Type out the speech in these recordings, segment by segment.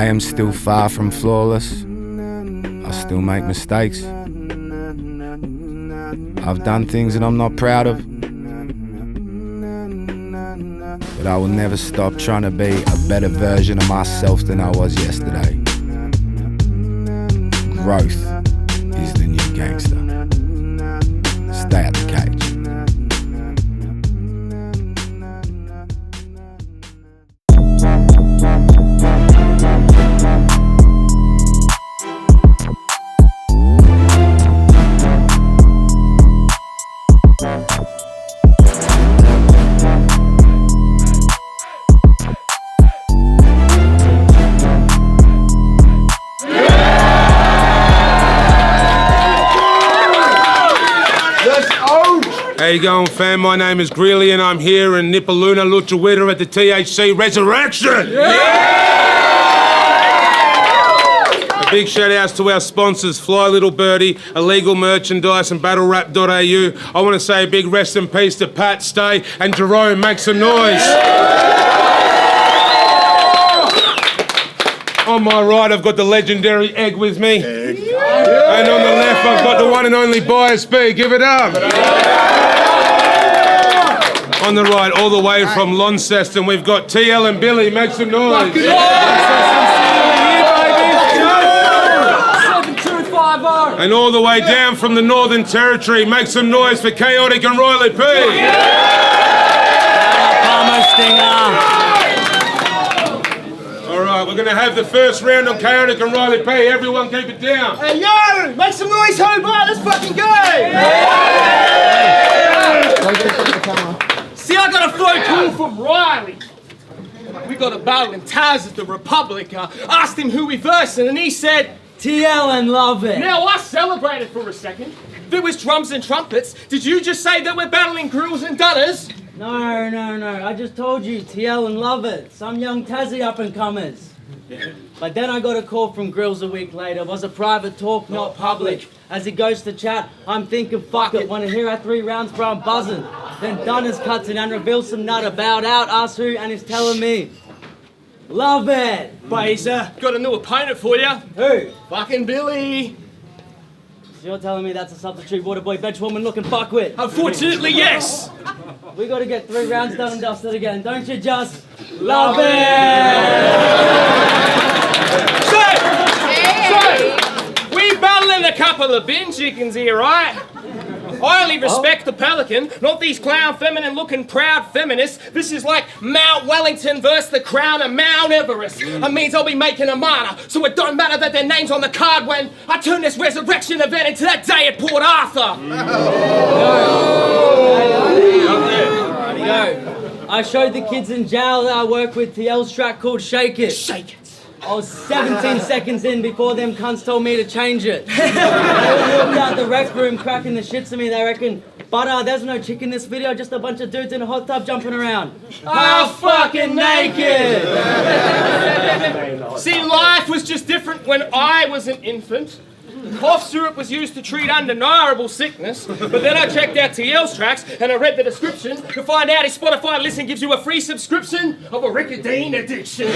I am still far from flawless. I still make mistakes. I've done things that I'm not proud of. But I will never stop trying to be a better version of myself than I was yesterday. Growth is the new gangster. Stay out the cage. How you going, fam? My name is Greeley and I'm here in Nipaluna Luchawita at the THC Resurrection! A big shout outs to our sponsors, Fly Little Birdie, Illegal Merchandise and BattleRap.au. I want to say a big rest in peace to Pat Stay and Jerome. Make some noise! On my right, I've got the legendary Egg with me. Egg. And on the left, I've got the one and only Bias B. Give it up! On the right, all the way from Launceston, we've got TL and Billy. Make some noise. 7250. And all the way down from the Northern Territory, make some noise for Kaotik and Riley P. All right, we're going to have the first round on Kaotik and Riley P. Everyone keep it down. Hey, yo! Make some noise, Hobart! Let's fucking go! See, I got a phone call from Riley. We got a battle in Taz at the Republic. Asked him who we versing, and he said, TL and love it. Now, I celebrated for a second. There was drums and trumpets. Did you just say that we're battling grills and dunners? No. I just told you, TL and love it. Some young Tassie up-and-comers. Yeah. But then I got a call from Grills a week later. It was a private talk, not public. As he goes to chat, I'm thinking, fuck it. Want to hear our 3 rounds, bro, I'm buzzing. Then Dunners cuts in and reveals some nut about out, ask who, and he's telling me, love it. But he's got a new opponent for you. Who? Fucking Billy. So you're telling me that's a substitute water boy benchwoman looking fuckwit? Unfortunately, yes. We got to get 3 rounds done and dusted again. Don't you just love it? So, we battling a couple of bin chickens here, right? I only respect the pelican, not these clown feminine looking proud feminists. This is like Mount Wellington versus the crown of Mount Everest. It means I'll be making a martyr, so it don't matter that their name's on the card when I turn this resurrection event into that day at Port Arthur. Yo, I showed the kids in jail that I work with TL's track called Shake It. Shake it. I was 17 seconds in before them cunts told me to change it. They all walked out the rec room cracking the shits at me. They reckon, but there's no chick in this video, just a bunch of dudes in a hot tub jumping around. Half fucking naked! See, life was just different when I was an infant. Cough syrup was used to treat undeniable sickness, but then I checked out TL's tracks and I read the description to find out his Spotify listen gives you a free subscription of a Rickadine addiction. Yo,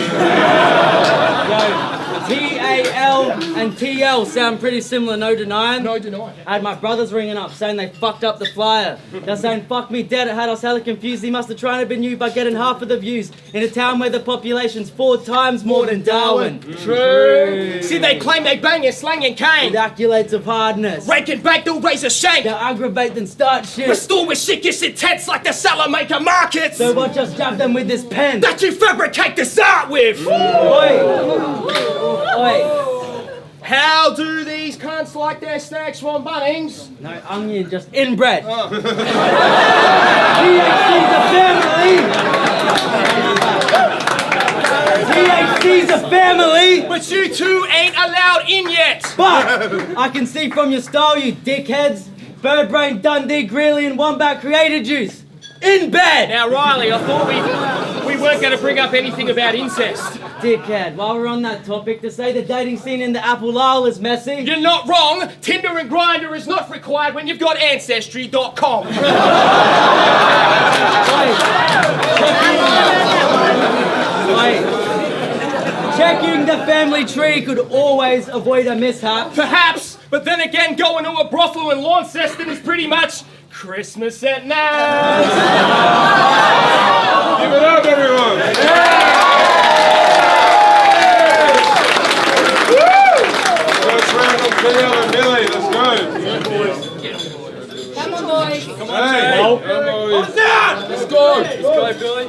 TAL and TL sound pretty similar, no denying? No denying. I had my brothers ringing up saying they fucked up the flyer. They're saying fuck me dead, it had us hella confused. He must have tried to be new by getting half of the views in a town where the population's 4 times more than Darwin. True. See, they claim they bang and slang and cane. With accolades of hardness. Rake and bake, they'll raise a shank. They'll aggravate then start shit. Restore with shit gets intense like the Salamaker markets. So what, just jab them with this pen? That you fabricate this art with. Oi. How do these cunts like their snacks from Bunnings? No onion, just inbred. Oh. THC's a family! But you two ain't allowed in yet! But I can see from your style, you dickheads. Birdbrain, Dunn D, Greeley, and Wombat created juice. In bed! Now, Riley, I thought we weren't going to bring up anything about incest. Dickhead, while we're on that topic, to say the dating scene in the Apple Isle is messy. You're not wrong. Tinder and Grindr is not required when you've got Ancestry.com. Wait. Checking the family tree could always avoid a mishap. Perhaps, but then again, going to a brothel in Launceston is pretty much Christmas at night. Give it up, everyone. First round of Callum and Billy, let's go. Come on, boys. Come on, boys. Let's go, Billy.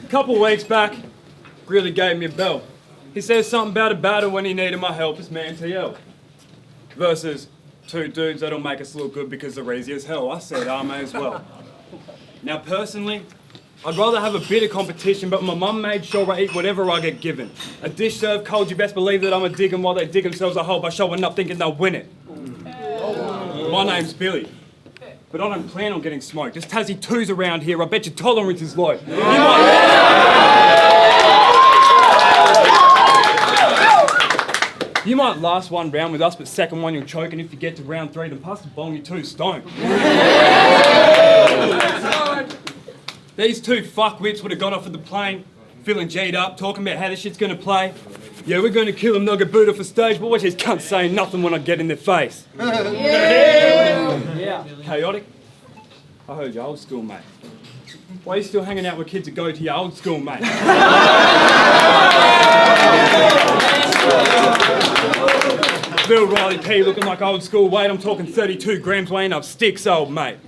A couple weeks back, Greeley gave me a bell. He says something about a battle when he needed my help as man TL. Versus two dudes that'll make us look good because they're easy as hell. I said I may as well. Now personally, I'd rather have a bit of competition, but my mum made sure I eat whatever I get given. A dish served cold, you best believe that I'ma dig them while they dig themselves a hole by showing up thinking they'll win it. My name's Billy, but I don't plan on getting smoked. There's Tassie 2s around here, I bet your tolerance is low. You might last one round with us, but second one you'll choke, and if you get to round 3, then pass the bong, you're 2 stone. These two fuckwits would have got off of the plane, feeling G'd up, talking about how this shit's gonna play. Yeah, we're gonna kill them, they'll get booed off the stage, but watch these cunts saying nothing when I get in their face. Yeah. Kaotik, I heard you old school, mate. Why are you still hanging out with kids that go to your old school, mate? Bill Riley P looking like old school weight. I'm talking 32 grams weighing up sticks, old mate.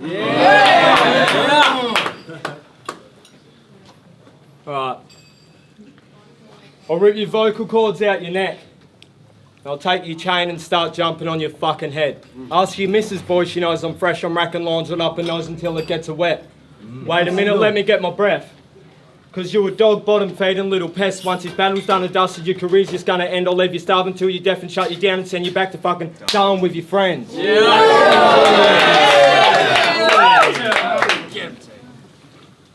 Alright. I'll rip your vocal cords out your neck. I'll take your chain and start jumping on your fucking head. Ask your missus, boy, she knows I'm fresh. I'm racking lines on up her nose until it gets wet. Wait a minute, let me get my breath. Cause you're a dog bottom feeding little pest. Once this battle's done and dusted, your career's just gonna end. I'll leave you starving till you're deaf and shut you down and send you back to fucking Callum with your friends.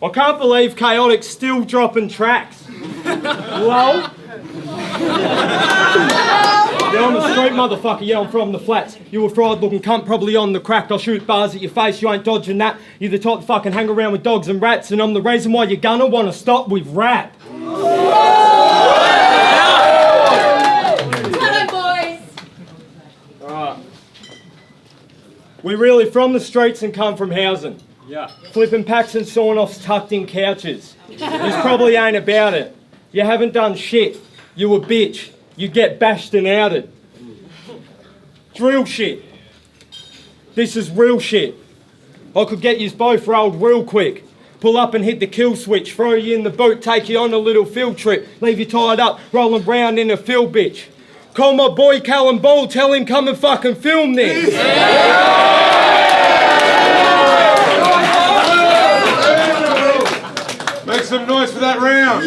I can't believe Kaotik's still dropping tracks. Lol. They're on the street, motherfucker, yeah, I'm from the flats. You a fried looking cunt, probably on the crack. I'll shoot bars at your face, you ain't dodging that. You're the type to fucking hang around with dogs and rats, and I'm the reason why you're gonna wanna stop with rap. Hello, boys. Alright. We really from the streets and come from housing. Yeah. Flipping packs and sawn-offs tucked in couches. This probably ain't about it. You haven't done shit. You a bitch. You get bashed and outed. Drill shit. This is real shit. I could get yous both rolled real quick. Pull up and hit the kill switch. Throw you in the boot, take you on a little field trip. Leave you tied up, rolling round in a field bitch. Call my boy Callum Ball, tell him come and fucking film this. Make some noise for that round.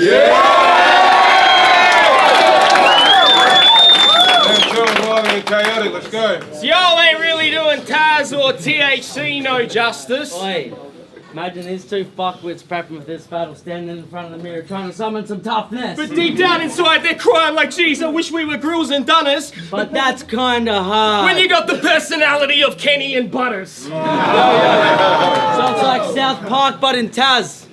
Kaotik, let's go. So y'all ain't really doing Taz or THC no justice. Oi, imagine these two fuckwits prepping for this battle, standing in front of the mirror trying to summon some toughness. But deep down inside they're crying like, geez, I wish we were Grills and Dunners. But that's kinda hard. When you got the personality of Kenny and Butters. So it's like South Park but in Taz.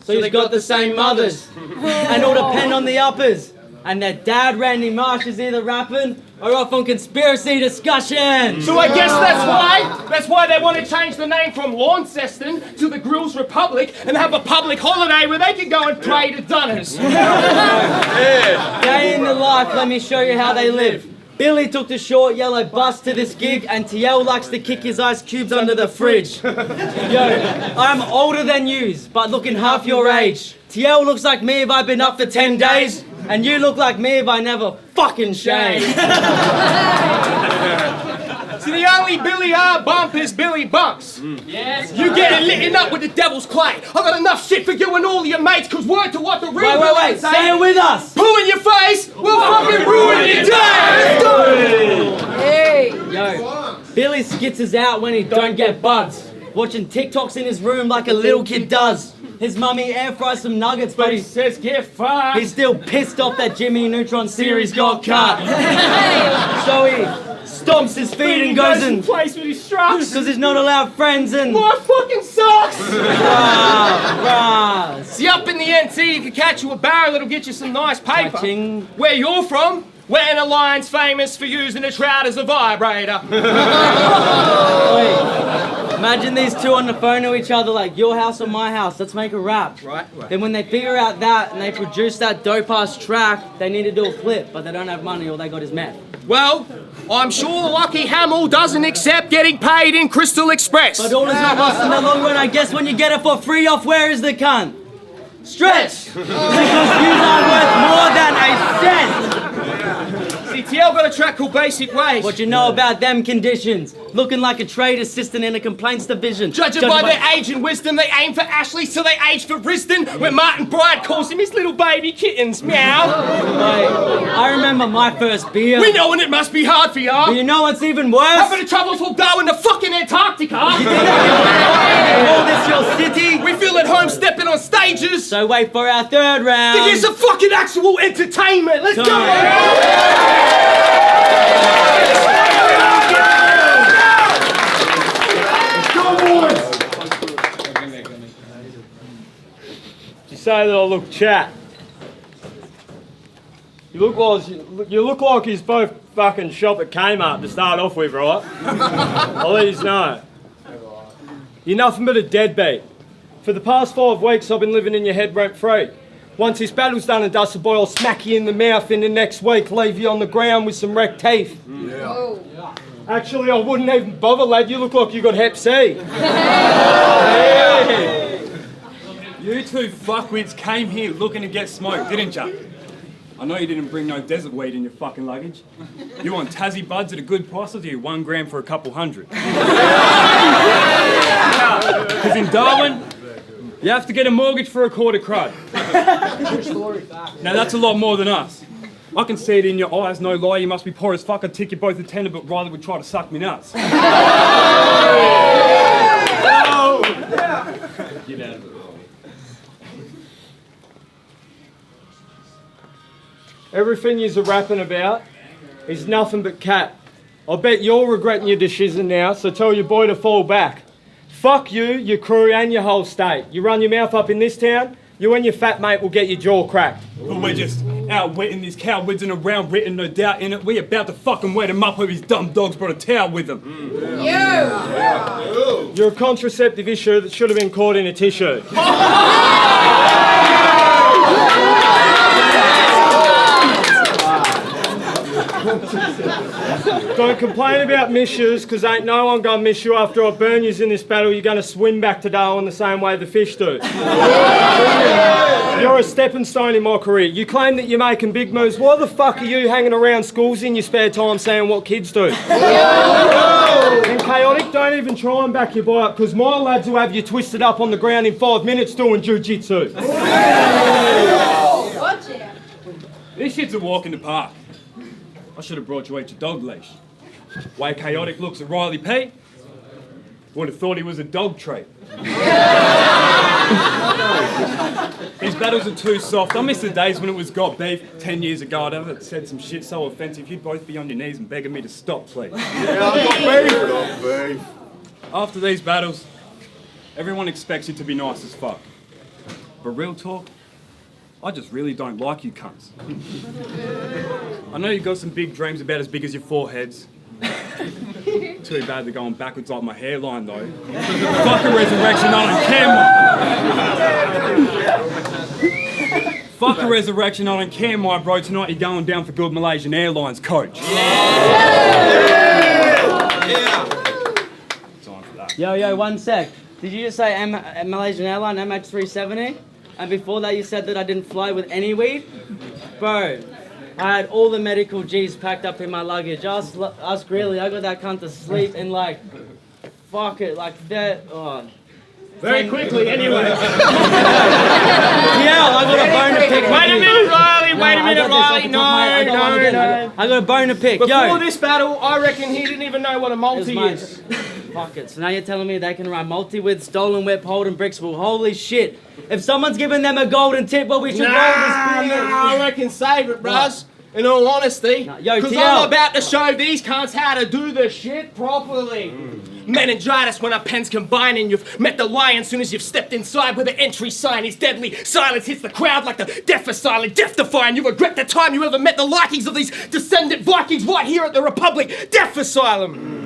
So you've got the same mothers. And it'll depend on the uppers. And their dad, Randy Marsh, is either rapping or off on conspiracy discussion. So I guess that's why they want to change the name from Launceston to the Grills Republic and have a public holiday where they can go and pray to Dunners. Day in the life, let me show you how they live. Billy took the short yellow bus to this gig, and TL likes to kick his ice cubes under the fridge. Yo, I'm older than yous, but looking half your age. TL looks like me if I've been up for 10 days, and you look like me if I never fucking shaved. So the only Billy R bump is Billy Bumps. Yes. You getting lit up with the devil's clay. I got enough shit for you and all your mates, cause word to what the real Wait, stay with us. Poo in your face, we'll fucking ruin your day. Let's do it. Hey. Yo, Billy skitzes out when he don't get buds. Watching TikToks in his room like a little kid does. His mummy air fries some nuggets, but he says get fucked. He's still pissed off that Jimmy Neutron series got cut. So he stomps his feet and goes and plays with his straps. Cause he's not allowed friends and I fucking suck. boss? Bruh. See, up in the NT, you can catch you a barrel that'll get you some nice paper. Catching. Where you're from, we're in a line's famous for using a trout as a vibrator. Wait. Imagine these two on the phone to each other like, your house or my house, let's make a rap. Right. Then when they figure out that and they produce that dope-ass track, they need to do a clip, but they don't have money, all they got is meth. Well, I'm sure Lucky Hamill doesn't accept getting paid in Crystal Express. But all is not lost in the long run. I guess when you get it for free off, where is the cunt? Stretch! Because you are worth more than a cent! See, TL got a track called Basic Wage. What you know about them conditions? Looking like a trade assistant in a complaints division. Judging by their age and wisdom, they aim for Ashley, so they age for Riston, where Martin Bryant calls him his little baby kittens. Meow. Wait, I remember my first beer. We know, and it must be hard for ya. But you know what's even worse? How many troubles will go in the fucking Antarctica? Call this your city? We feel at home stepping on stages. So wait for our third round. To get some fucking actual entertainment. Let's go. You say that I look chat. You look like he's both fucking shop at Kmart to start off with, right? I'll let you know. You're nothing but a deadbeat. For the past 5 weeks, I've been living in your head rent-free. Once this battle's done and dusted, boy, I'll smack you in the mouth, and the next week leave you on the ground with some wrecked teeth. Oh. Actually, I wouldn't even bother, lad. You look like you got Hep C. You two fuckwits came here looking to get smoked, didn't ya? I know you didn't bring no desert weed in your fucking luggage. You want Tassie buds at a good price, or do you 1 gram for a couple hundred? Because in Darwin, you have to get a mortgage for a quarter crud. Now that's a lot more than us. I can see it in your eyes, no lie, you must be poor as fuck. I'd tick you both a tenner, but Riley would try to suck me nuts. Get out of it. Everything you're rapping about is nothing but cat. I bet you're regretting your decision now, so tell your boy to fall back. Fuck you, your crew, and your whole state. You run your mouth up in this town, you and your fat mate will get your jaw cracked. Well, we're just out wetting this cow whizzing around, written no doubt in it. We about to fucking wet him up with his dumb dogs brought a towel with them. You're a contraceptive issue that should have been caught in a tissue. Don't complain about misses, because ain't no one gonna miss you after I burn yous in this battle. You're gonna swim back to Darwin the same way the fish do. You're a stepping stone in my career. You claim that you're making big moves. Why the fuck are you hanging around schools in your spare time saying what kids do? And Kaotik, don't even try and back your boy up, because my lads will have you twisted up on the ground in 5 minutes doing jiu-jitsu. Watch out. This shit's a walk in the park. I should have brought you out your dog leash. Way Kaotik looks at Riley P, would have thought he was a dog treat. These battles are too soft. I miss the days when it was got beef. 10 years ago, I'd have said some shit so offensive, you'd both be on your knees and begging me to stop, please. Yeah, I got beef. After these battles, everyone expects you to be nice as fuck. But real talk, I just really don't like you cunts. I know you've got some big dreams about as big as your foreheads. Too bad they're going backwards like my hairline though. Fuck a resurrection on camera. Fuck a resurrection on camera, my bro. Tonight you're going down for good, Malaysian Airlines coach. Time for that. Yo, 1 sec. Did you just say Malaysian Airline MH370? And before that you said that I didn't fly with any weed? Bro, I had all the medical G's packed up in my luggage. Ask Greeley, I got that cunt to sleep in like, fuck it, like that, oh. Very quickly, anyway. Yeah, I got a bone to pick. Wait a minute, Riley. Wait a minute, Riley. No. I got a bone to pick. Before this battle, I reckon he didn't even know what a multi is. Fuck it. So now you're telling me they can run multi with stolen whip, holding bricks? Well, holy shit. If someone's giving them a golden tip, well, we should roll this I reckon save it, bros. In all honesty. Yo, Because TL. I'm about to show these cunts how to do the shit properly. Meningitis when our pens combine and you've met the lion soon as you've stepped inside where the entry sign is deadly. Silence hits the crowd like the deaf are silent, death-defying. You regret the time you ever met the likings of these descendant Vikings right here at the Republic Death Asylum.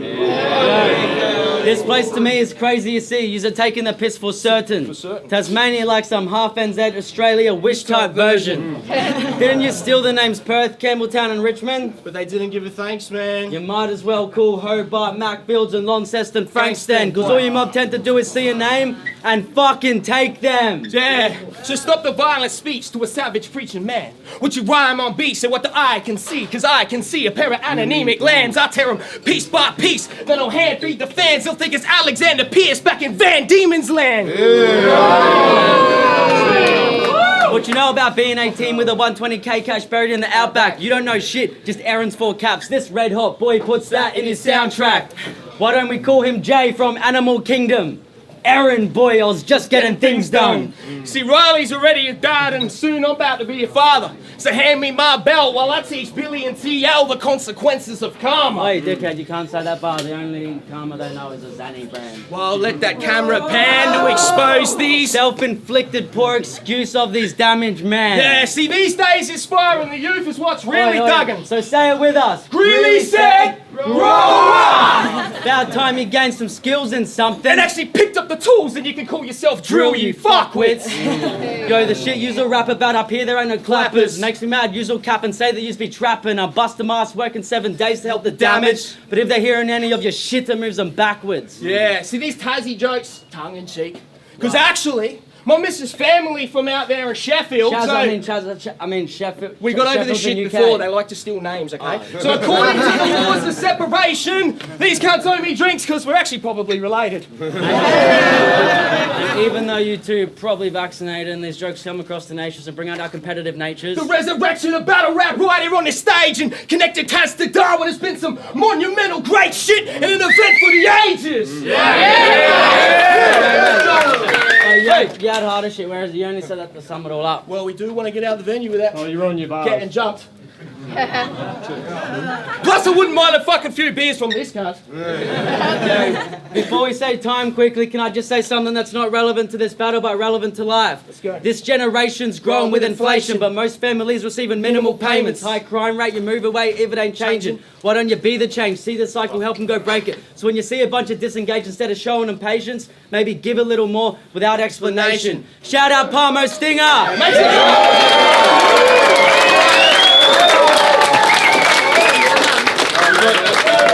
This place to me is crazy you see. You're taking the piss for certain. Tasmania like some half NZ Australia wish-type version. Didn't you steal the names Perth, Campbelltown and Richmond? But they didn't give a thanks, man. You might as well call Hobart, Macfields and Launceston Frankston, because all your mob tend to do is see a name and fucking take them. Yeah, so stop the violent speech to a savage preaching man. Would you rhyme on beat, say what the eye can see, cause I can see a pair of anonemic lambs. I tear them piece by piece, then I'll hand feed the fans. They'll think it's Alexander Pierce back in Van Diemen's land. What you know about being 18 with a 120k cash buried in the outback? You don't know shit, just errands for caps. This red hot boy puts that in his soundtrack. Why don't we call him Jay from Animal Kingdom? Errand boy, I was just getting things done. See, Riley's already a dad and soon I'm about to be a father. So hand me my belt while I teach Billy and TL the consequences of karma. Hey, dickhead, you can't say that bar. The only karma they know is a Zanny brand. Well, let that camera pan to expose these self-inflicted poor excuse of these damaged men. Yeah, see, these days inspiring the youth is what's really dugging. So say it with us. Greeley said, roll on! About time you gained some skills in something. And actually picked up the tools and you can call yourself drill, you fuckwits. Yo, the shit you'll rap about up here, there ain't no clappers. Makes me mad, you'll cap and say that you'll be trapping. I bust a mask working 7 days to help the damage. But if they're hearing any of your shit, it moves them backwards. Yeah, see these Tassie jokes, tongue in cheek. Because actually, my missus' family from out there in Sheffield. I mean Sheffield. We got over this shit before. They like to steal names, okay? So according to the laws of separation, these cunts owe me drinks because we're actually probably related. Even though you two probably vaccinated and these jokes come across the nations and bring out our competitive natures. The resurrection of battle rap right here on this stage and connected cats to Darwin has been some monumental great shit and an event for the ages. You had harder shit, whereas you only said that to sum it all up. Well, we do want to get out of the venue without you're on your bar. Getting jumped. Plus, I wouldn't mind a fucking few beers from this cunt. Before we say time quickly, can I just say something that's not relevant to this battle but relevant to life? Let's go. This generation's growing with inflation, but most families receiving minimal payments. High crime rate, you move away if it ain't changing. Why don't you be the change? See the cycle, help them go break it. So when you see a bunch of disengaged, instead of showing them patience, maybe give a little more without explanation. Shout out Palmo Stinger!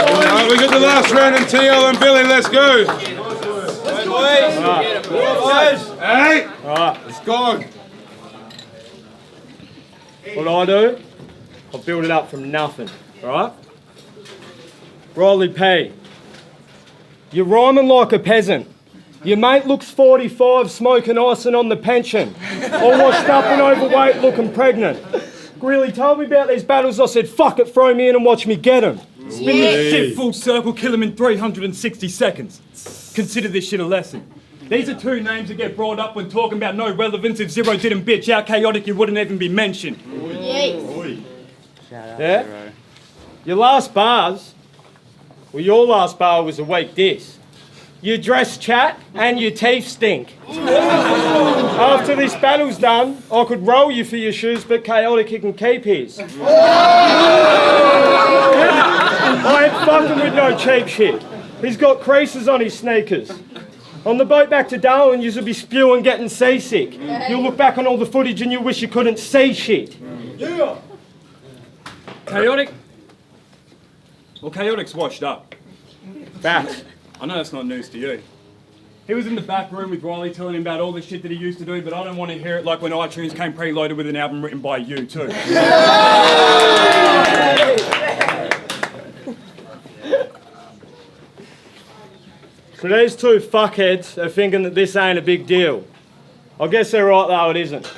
Alright, we got the last round in TL and Billy, let's go. Hey! Alright, it's gone. What I do, I build it up from nothing, alright? Riley P. You're rhyming like a peasant. Your mate looks 45, smoking icing on the pension. All washed up and overweight, looking pregnant. Greeley told me about these battles. I said, fuck it, throw me in and watch me get them. Spin this shit full circle, kill him in 360 seconds. Consider this shit a lesson. These are two names that get brought up when talking about no relevance. If Zero didn't bitch out Kaotik, you wouldn't even be mentioned. Shout out Yeah? Your last bars, well, your last bar was a weak diss. You dress chat and your teeth stink. After this battle's done, I could roll you for your shoes, but Kaotik can keep his. I ain't fucking with no cheap shit. He's got creases on his sneakers. On the boat back to Darwin, you'll be spewing, getting seasick. You'll look back on all the footage and you wish you couldn't see shit. Yeah. Kaotik? Well, Kaotik's washed up. Facts. I know that's not news to you. He was in the back room with Riley telling him about all the shit that he used to do, but I don't want to hear it like when iTunes came preloaded with an album written by you too. So these two fuckheads are thinking that this ain't a big deal. I guess they're right though, it isn't.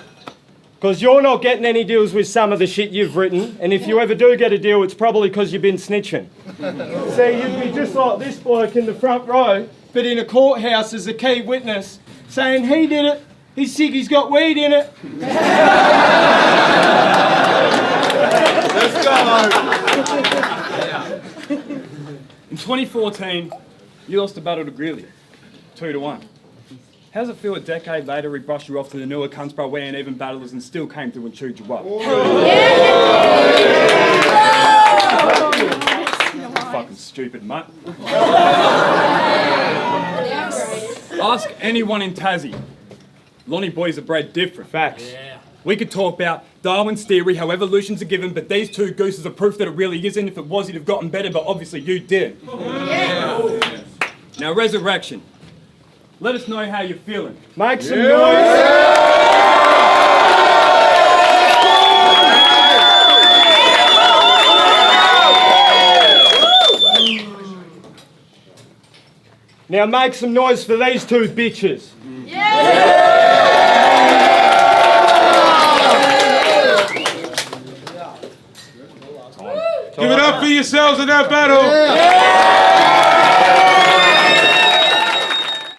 Because you're not getting any deals with some of the shit you've written, and if you ever do get a deal, it's probably because you've been snitching. See, you'd be just like this bloke in the front row, but in a courthouse as a key witness, saying he did it, he's sick, he's got weed in it. Let's go. In 2014, You lost the battle to Greeley, 2-1. How's it feel a decade later we brushed you off to the newer cunts by wearing even battlers and still came through and chewed you up? Fucking stupid, mutt. Ask anyone in Tassie. Lonnie boys are bred different. Facts. We could talk about Darwin's theory, how evolution's a given, but these two gooses are proof that it really isn't. If it was, you'd have gotten better, but obviously you did. Now, resurrection. Let us know how you're feeling. Make some noise. Now make some noise for these two bitches. Give it up for yourselves in that battle.